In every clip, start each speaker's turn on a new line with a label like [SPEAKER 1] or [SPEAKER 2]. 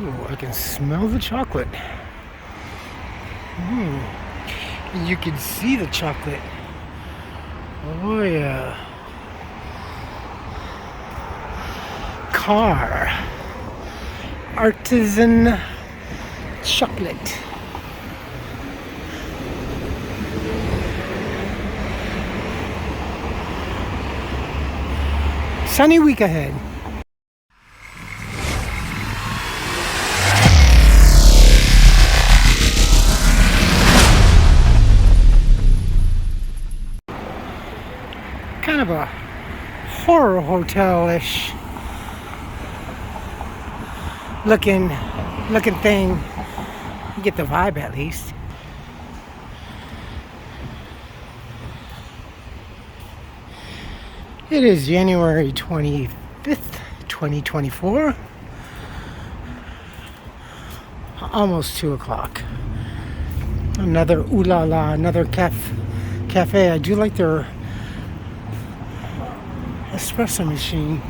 [SPEAKER 1] Ooh, I can smell the chocolate. You can see the chocolate. Oh yeah. Car. Artisan chocolate. Sunny week ahead. Kind of a horror hotel-ish looking thing. You get the vibe at least. It is January 25th, 2024. Almost 2 o'clock. Another ooh la la, another cafe. I do like their espresso machine.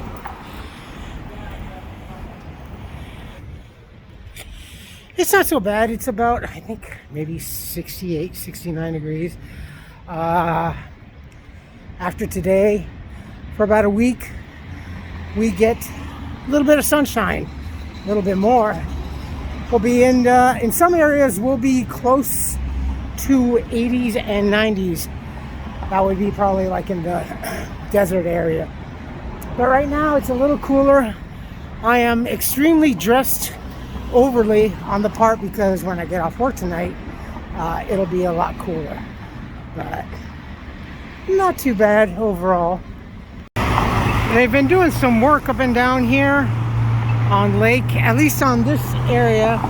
[SPEAKER 1] It's not so bad. It's about, I think, maybe 68, 69 degrees. After today, for about a week, we get a little bit of sunshine, a little bit more. We'll be in some areas, we'll be close to 80s and 90s. That would be probably like in the desert area. But right now it's a little cooler. I am extremely dressed overly on the part because when I get off work tonight, it'll be a lot cooler. But not too bad overall. They've been doing some work up and down here on lake, at least on this area.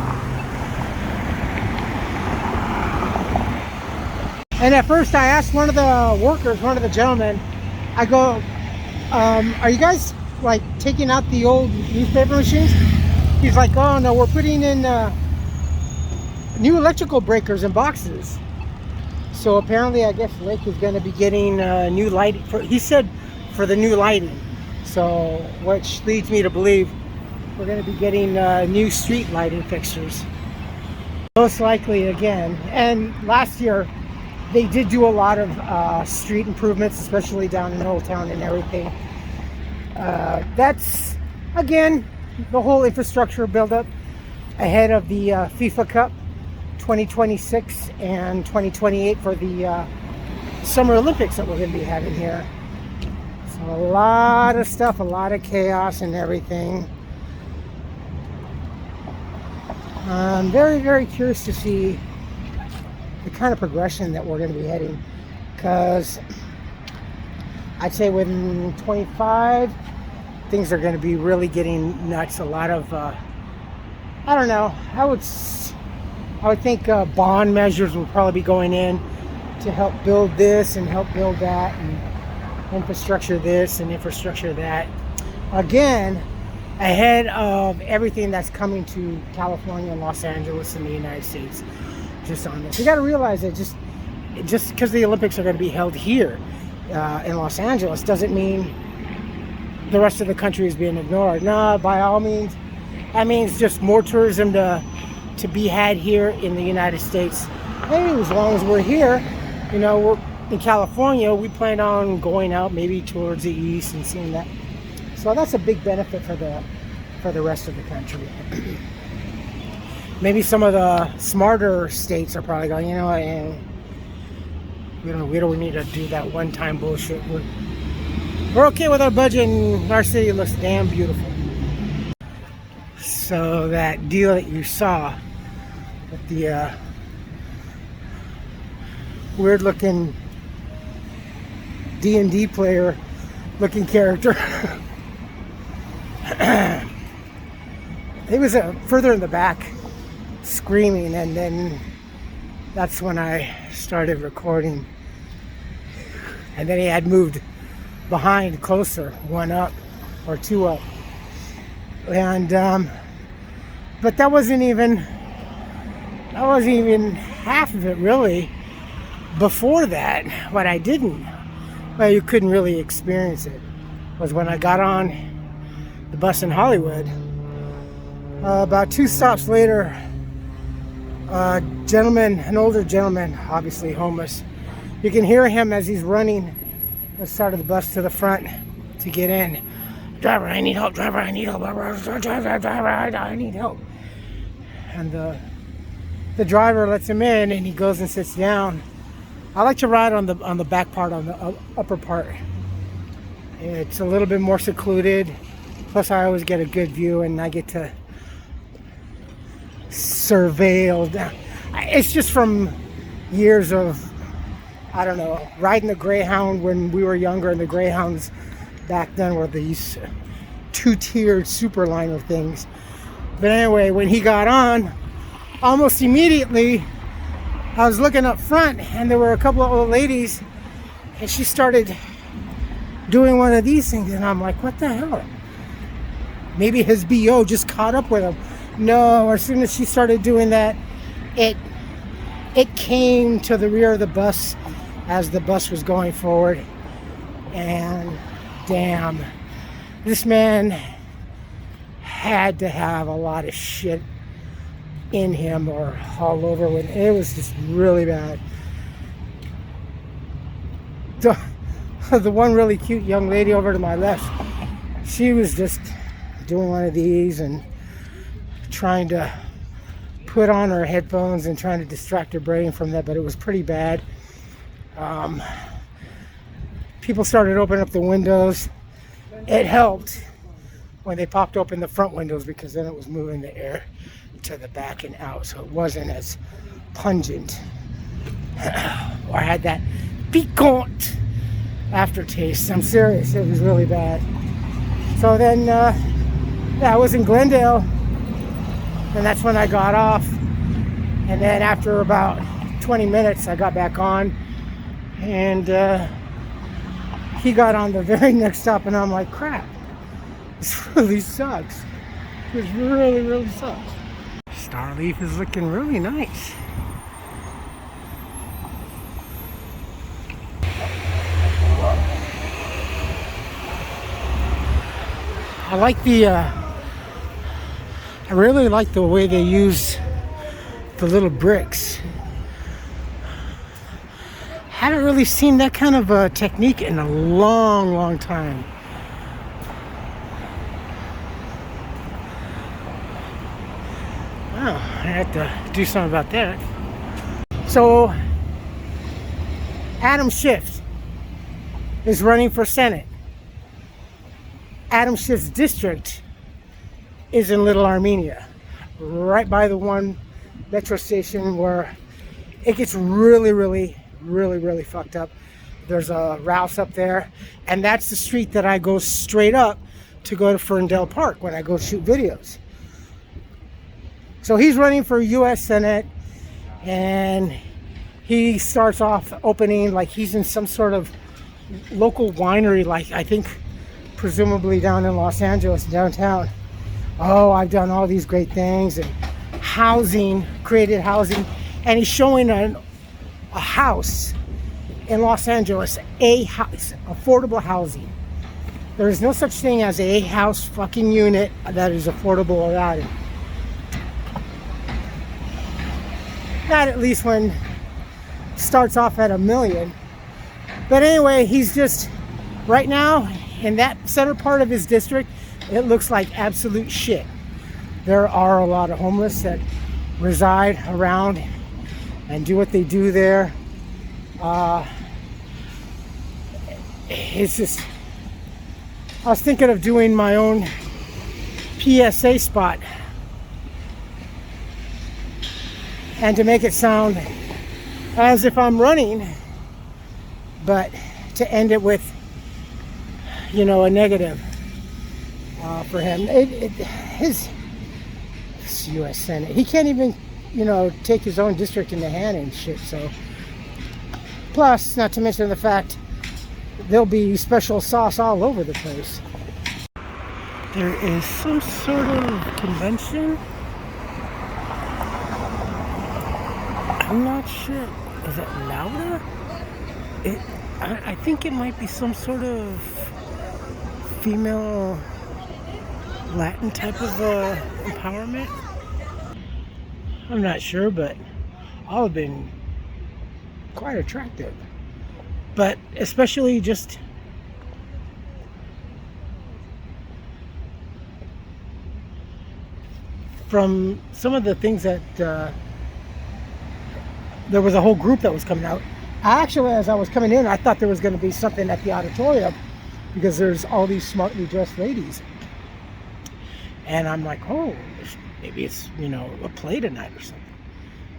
[SPEAKER 1] And at first I asked one of the workers, one of the gentlemen, I go, are you guys like taking out the old newspaper machines? He's like, oh no, we're putting in new electrical breakers and boxes. So apparently I guess Lake is going to be getting new lighting, he said for the new lighting. So which leads me to believe we're going to be getting new street lighting fixtures. Most likely again. And last year they did do a lot of street improvements, especially down in Old Town and everything. That's, again, the whole infrastructure buildup ahead of the FIFA Cup 2026 and 2028 for the Summer Olympics that we're going to be having here. So a lot of stuff, a lot of chaos and everything. I'm very, very curious to see the kind of progression that we're going to be heading, because I'd say within 25 things are going to be really getting nuts. A lot of I don't know, I would think bond measures will probably be going in to help build this and help build that, and infrastructure this and infrastructure that, again ahead of everything that's coming to California and Los Angeles and the United States. Just on this, you got to realize that just because the Olympics are going to be held here in Los Angeles doesn't mean the rest of the country is being ignored. No, by all means, that means just more tourism to be had here in the United States. Hey, as long as we're here, you know, we're in California, we plan on going out maybe towards the east and seeing that. So that's a big benefit for the rest of the country. Maybe some of the smarter states are probably going, you know, and we don't need to do that one-time bullshit. We're okay with our budget, and our city looks damn beautiful. So that deal that you saw with the weird-looking D&D player looking character. He was further in the back screaming, and then that's when I started recording, and then he had moved behind closer, one up or two up, and but that wasn't even half of it really. Before that, what I didn't, well, you couldn't really experience it, was when I got on the bus in Hollywood. About 2 stops later, an older gentleman, obviously homeless. You can hear him as he's running the side of the bus to the front to get in. Driver, I need help. Driver, I need help. Driver, I need help. And the driver lets him in, and he goes and sits down. I like to ride on the back part, on the upper part. It's a little bit more secluded. Plus, I always get a good view, and I get to surveil down. It's just from years of, I don't know, riding the Greyhound when we were younger, and the Greyhounds back then were these 2-tiered superliner things. But anyway, when he got on, almost immediately I was looking up front, and there were a couple of old ladies, and she started doing one of these things, and I'm like, what the hell? Maybe his BO just caught up with him. No, as soon as she started doing that, it came to the rear of the bus as the bus was going forward. And damn, this man had to have a lot of shit in him or all over with. It was just really bad. The one really cute young lady over to my left, she was just doing one of these and trying to put on her headphones and trying to distract her brain from that, but it was pretty bad. People started opening up the windows. It helped when they popped open the front windows, because then it was moving the air to the back and out, so it wasn't as pungent or had that piquant aftertaste. I'm serious, it was really bad. So then I was in Glendale, and that's when I got off. And then after about 20 minutes I got back on, and he got on the very next stop, and I'm like, crap, this really sucks. This really sucks. Starleaf is looking really nice. I really like the way they use the little bricks. Haven't really seen that kind of a technique in a long time. Wow, I have to do something about that. So, Adam Schiff is running for Senate. Adam Schiff's district is in Little Armenia, right by the one metro station where it gets really fucked up. There's a Rouse up there, and that's the street that I go straight up to go to Ferndale Park when I go shoot videos. So he's running for U.S. Senate, and he starts off opening like he's in some sort of local winery, like I think presumably down in Los Angeles, downtown. Oh, I've done all these great things, and housing, created housing, and he's showing a house in Los Angeles, a house, affordable housing. There is no such thing as a house fucking unit that is affordable without it. Not at least when it starts off at $1 million. But anyway, he's just, right now, in that center part of his district, it looks like absolute shit. There are a lot of homeless that reside around and do what they do there. It's just, I was thinking of doing my own PSA spot, and to make it sound as if I'm running, but to end it with, you know, a negative for him. His U.S. Senate, he can't even, you know, take his own district in the hand and shit. So, plus, not to mention the fact there'll be special sauce all over the place. There is some sort of convention. I'm not sure. Is it louder? I think it might be some sort of female Latin type of empowerment. I'm not sure, but all have been quite attractive. But especially just from some of the things that there was a whole group that was coming out. Actually, as I was coming in, I thought there was going to be something at the auditorium because there's all these smartly dressed ladies. And I'm like, oh, maybe it's, a play tonight or something.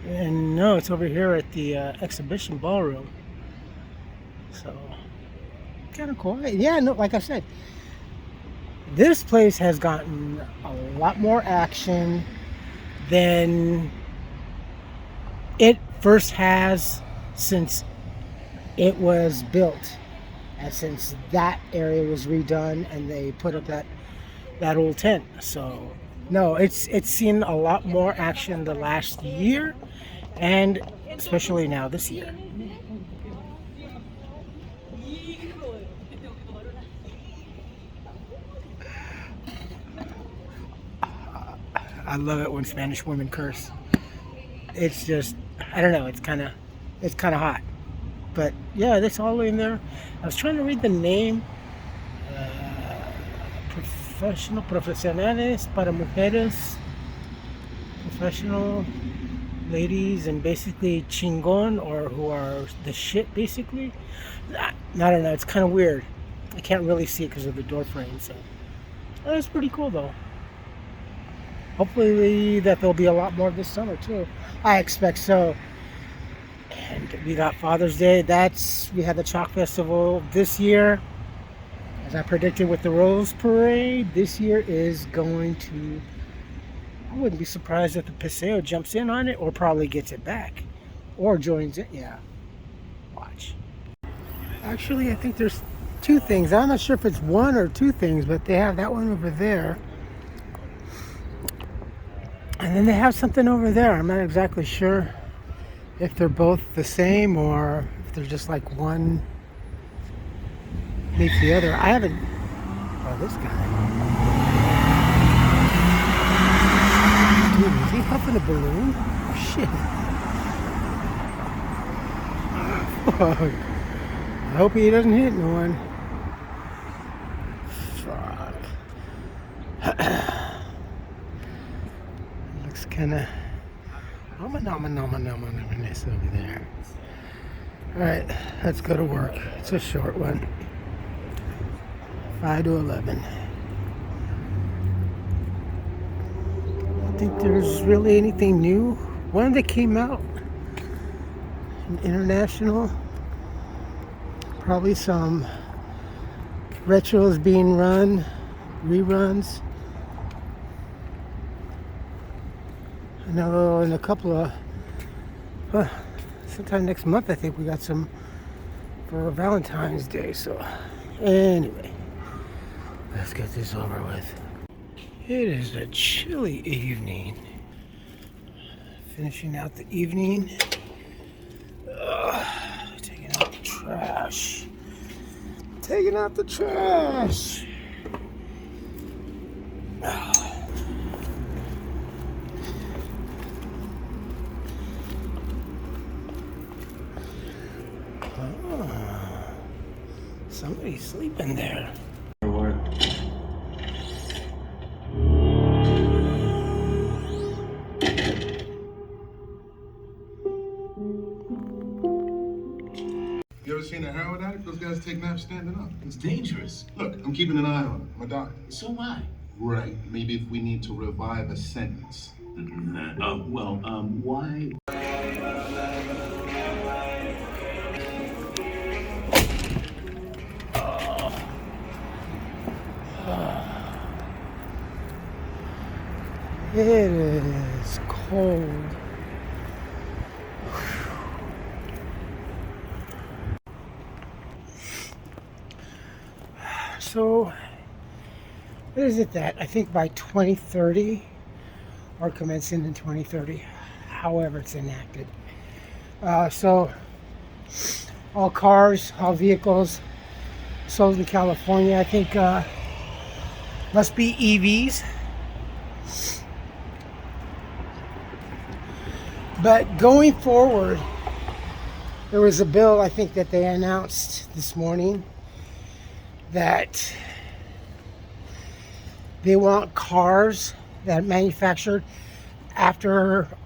[SPEAKER 1] And no, it's over here at the exhibition ballroom. So, kind of cool. Yeah, no, like I said, this place has gotten a lot more action than it first has since it was built. And since that area was redone and they put up that old tent. So no, it's seen a lot more action the last year, and especially now this year. I love it when Spanish women curse. It's just, I don't know, it's kind of hot. But yeah, that's all in there. I was trying to read the name. Profesionales para mujeres, professional ladies, and basically chingon, or who are the shit, basically. I don't know, it's kind of weird. I can't really see it because of the door frame, so it's pretty cool though. Hopefully that there'll be a lot more this summer too. I expect so. And we got Father's Day. We had the Chalk Festival this year. As I predicted with the Rose Parade, this year is going to, I wouldn't be surprised if the Paseo jumps in on it or probably gets it back or joins it. Yeah, watch. Actually, I think there's two things. I'm not sure if it's one or two things, but they have that one over there. And then they have something over there. I'm not exactly sure if they're both the same or if they're just like one meets the other. I haven't. Oh, this guy. Dude, is he huffing a balloon? Oh, shit. Fuck. I hope he doesn't hit no one. Fuck. Looks kind of ominous over there. Alright, let's go to work. It's a short one. 5 to 11. I don't think there's really anything new. One that came out, international. Probably some retros being run, reruns. I know in a couple of, sometime next month I think we got some for Valentine's Day. So anyway, let's get this over with. It is a chilly evening. Finishing out the evening. Taking out the trash. Taking out the trash. Somebody's sleeping there.
[SPEAKER 2] You ever seen a heroin addict? Those guys take naps standing up. It's dangerous. Look, I'm keeping an eye on him. I'm a doctor. So am I. Right. Maybe if we need to revive a sentence.
[SPEAKER 3] Why?
[SPEAKER 1] It is cold. So, what is it that I think by 2030, or commencing in 2030, however it's enacted. So, all cars, all vehicles sold in California, I think Must be EVs. But going forward, there was a bill, I think, that they announced this morning that they want cars that are manufactured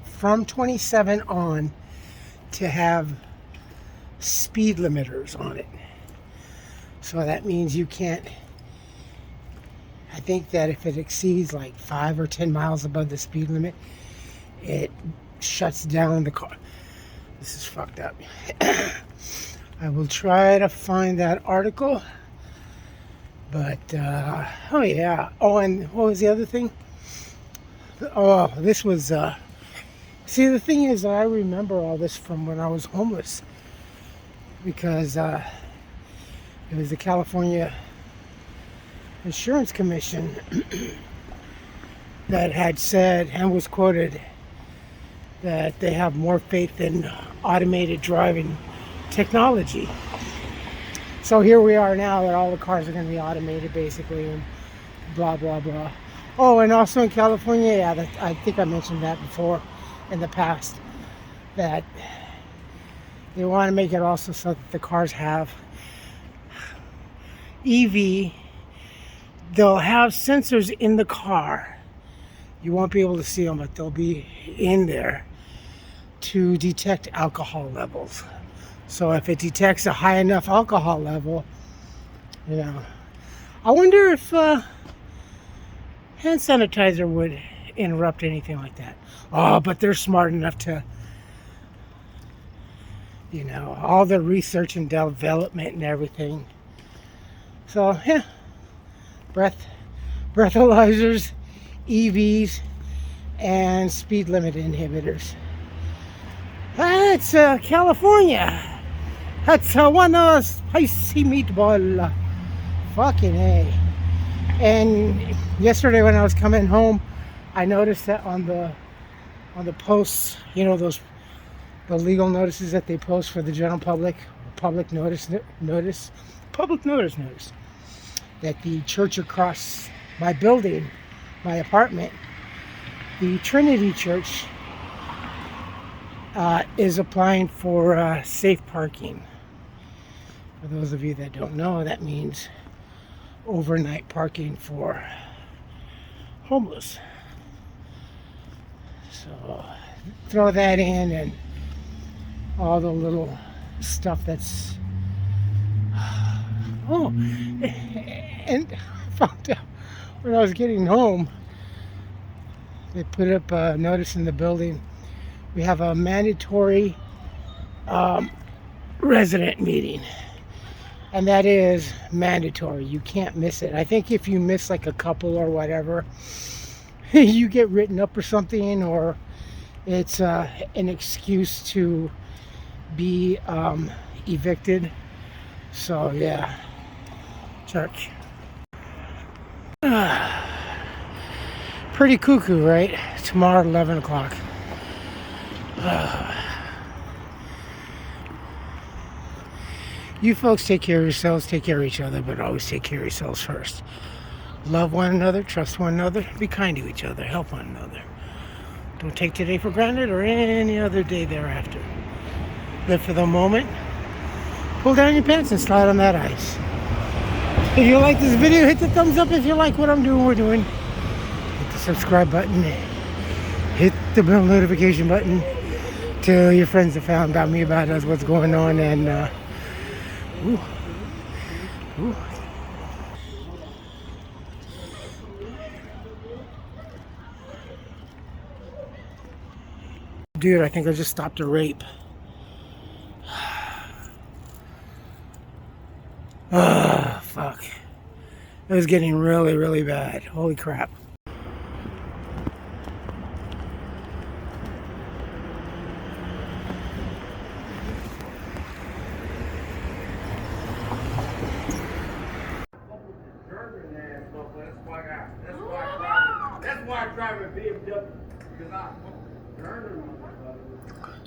[SPEAKER 1] from 27 on to have speed limiters on it. So that means you can't, I think that if it exceeds like 5 or 10 miles above the speed limit, it shuts down the car. This is fucked up. I will try to find that article. But, oh yeah. Oh, and what was the other thing? Oh, this was, see, the thing is, I remember all this from when I was homeless. Because, it was the California Insurance Commission that had said and was quoted that they have more faith in automated driving technology. So here we are now that all the cars are going to be automated basically, and blah blah blah. Oh, and also in California, yeah, I think I mentioned that before in the past, that they want to make it also so that the cars have EV. They'll have sensors in the car. You won't be able to see them, but they'll be in there to detect alcohol levels. So if it detects a high enough alcohol level, you know, I wonder if hand sanitizer would interrupt anything like that. Oh, but they're smart enough to, you know, all the research and development and everything. So yeah, breathalyzers, EVs, and speed limit inhibitors. That's California. That's one spicy meatball. Fucking A. And yesterday when I was coming home, I noticed that on the posts, you know, the legal notices that they post for the general public, public notice, that the church across my building, my apartment, the Trinity Church, is applying for safe parking. For those of you that don't know, that means overnight parking for homeless. So throw that in, and all the little stuff that's oh, and I found out when I was getting home, they put up a notice in the building. We have a mandatory resident meeting, and that is mandatory. You can't miss it. I think if you miss like a couple or whatever, you get written up or something, or it's an excuse to be evicted. So yeah, church. Pretty cuckoo, right? Tomorrow at 11 o'clock. You folks take care of yourselves, take care of each other, but always take care of yourselves first. Love one another, trust one another, be kind to each other, help one another. Don't take today for granted or any other day thereafter. Live for the moment. Pull down your pants and slide on that ice. If you like this video, hit the thumbs up. If you like what I'm doing, we're doing. Hit the subscribe button. Hit the bell notification button. Tell your friends that found about me, about us, what's going on, and ooh. Dude, I think I just stopped a rape. Ah, fuck. It was getting really, really bad. Holy crap. That's why I drive a BMW.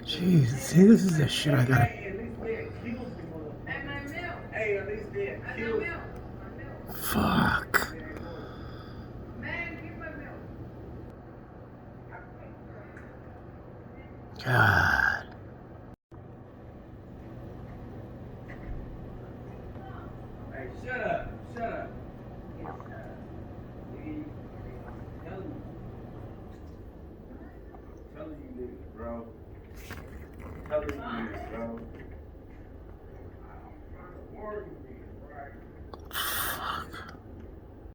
[SPEAKER 1] Jeez, see, this is the shit I got. Fuck. God.
[SPEAKER 3] Hey, shut up. Shut up. Nigga, telling you niggas, bro. Telling you niggas, bro.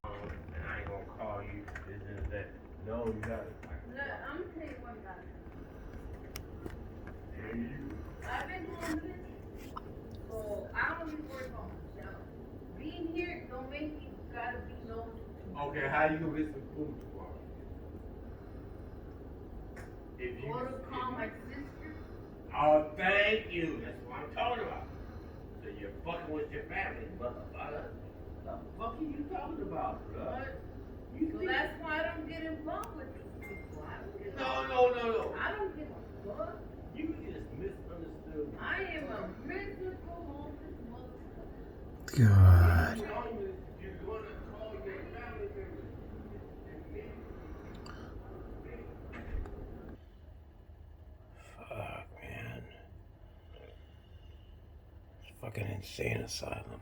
[SPEAKER 3] And I ain't gonna call you this and that. No, you got it.
[SPEAKER 4] Look, I'm gonna tell you what about it.
[SPEAKER 3] Yeah, you.
[SPEAKER 4] I've been doing this, so I don't really worry about myself. Being here don't make you gotta be known.
[SPEAKER 3] Okay, how you gonna get some food tomorrow? If you
[SPEAKER 4] Go to call my sister.
[SPEAKER 3] Oh, thank you. That's what I'm talking about. So you're fucking with your family, motherfucker. The fuck are you talking about, blood?
[SPEAKER 4] So that's why I don't get involved with these people. I don't get
[SPEAKER 3] No.
[SPEAKER 4] I don't give a fuck.
[SPEAKER 3] You just misunderstood.
[SPEAKER 4] I am a miserable homeless motherfucker.
[SPEAKER 1] God.
[SPEAKER 3] You're gonna call your family members. Fuck, man. It's fucking insane asylum.